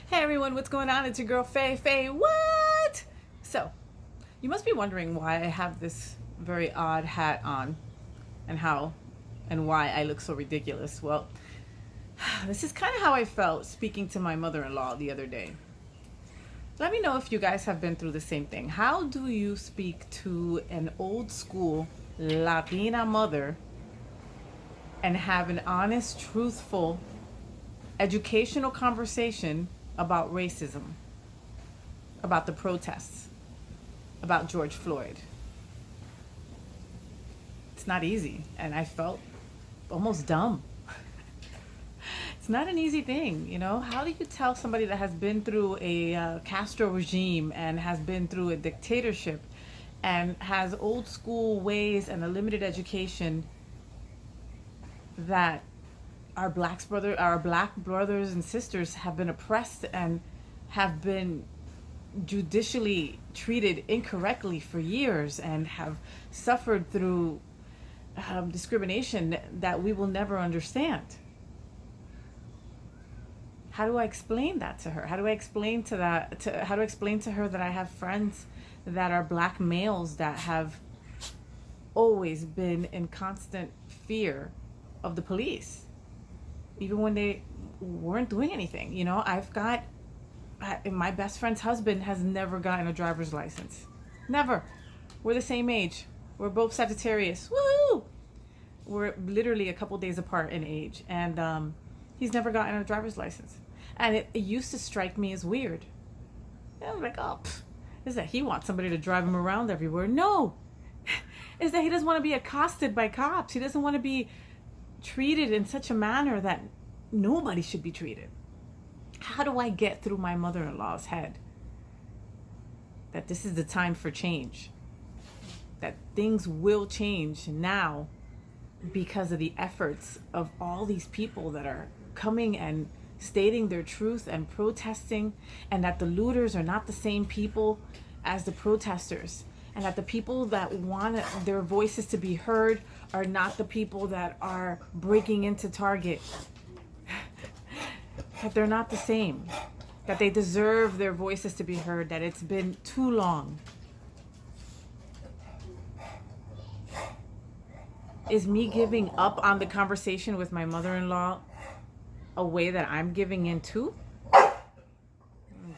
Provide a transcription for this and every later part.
Hey everyone, what's going on? It's your girl FayWhat? So, you must be wondering why I have this very odd hat on and why I look so ridiculous. Well, this is kind of how I felt speaking to my mother-in-law the other day. Let me know if you guys have been through the same thing. How do you speak to an old school Latina mother and have an honest, truthful, educational conversation about racism, about the protests, about George Floyd? It's not easy, and I felt almost dumb. It's not an easy thing, you know? How do you tell somebody that has been through a Castro regime and has been through a dictatorship and has old school ways and a limited education that our black brothers and sisters have been oppressed and have been judicially treated incorrectly for years and have suffered through discrimination that we will never understand? How do I explain that to her? How do I explain to her that I have friends that are black males that have always been in constant fear of the police, even when they weren't doing anything? You know, my best friend's husband has never gotten a driver's license. Never. We're the same age. We're both Sagittarius. Woo! We're literally a couple days apart in age. And he's never gotten a driver's license. And it used to strike me as weird. I was like, oh, is that he wants somebody to drive him around everywhere? No! Is that he doesn't want to be accosted by cops. He doesn't want to be treated in such a manner that nobody should be treated. How do I get through my mother-in-law's head that this is the time for change? That things will change now because of the efforts of all these people that are coming and stating their truth and protesting, and that the looters are not the same people as the protesters, and that the people that want their voices to be heard are not the people that are breaking into Target. That they're not the same, that they deserve their voices to be heard, that it's been too long. Is me giving up on the conversation with my mother-in-law a way that I'm giving in too?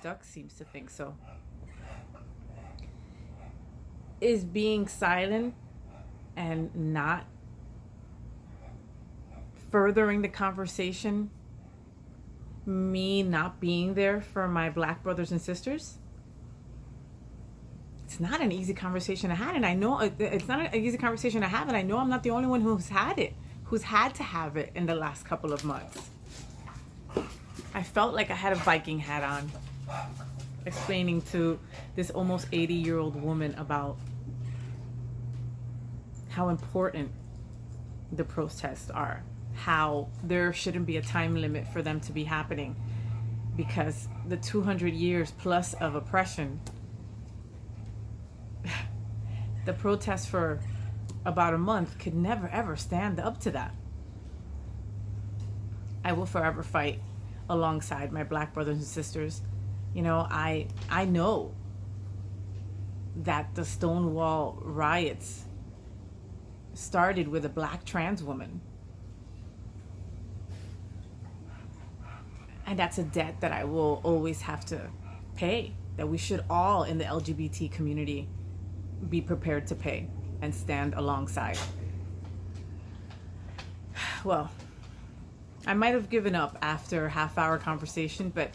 Duck seems to think so. Is being silent and not furthering the conversation me not being there for my black brothers and sisters? It's not an easy conversation to have, and I know it's not an easy conversation to have, and I know I'm not the only one who's had to have it in the last couple of months. I felt like I had a Viking hat on, explaining to this almost 80-year-old woman about how important the protests are, how there shouldn't be a time limit for them to be happening, because the 200 years plus of oppression, the protests for about a month could never ever stand up to that. I will forever fight alongside my black brothers and sisters. You know, I know that the Stonewall riots started with a black trans woman. And that's a debt that I will always have to pay, that we should all in the LGBT community be prepared to pay and stand alongside. Well, I might have given up after a half-hour conversation, but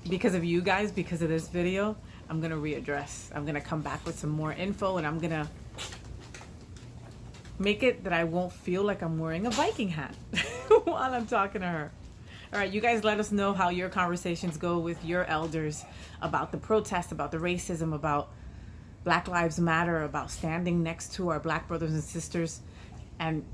because of you guys, because of this video, I'm going to readdress. I'm going to come back with some more info, and I'm going to make it that I won't feel like I'm wearing a Viking hat while I'm talking to her. All right, you guys let us know how your conversations go with your elders about the protest, about the racism, about Black Lives Matter, about standing next to our black brothers and sisters, and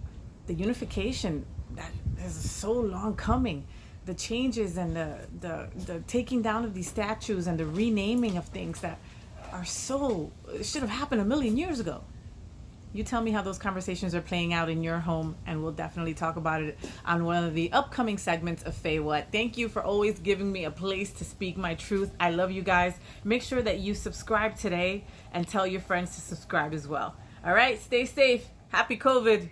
the unification that is so long coming, the changes and the taking down of these statues and the renaming of things that are should have happened a million years ago. You tell me how those conversations are playing out in your home, and we'll definitely talk about it on one of the upcoming segments of FayWhat. Thank you for always giving me a place to speak my truth. I love you guys. Make sure that you subscribe today and tell your friends to subscribe as well. All right, stay safe. Happy COVID.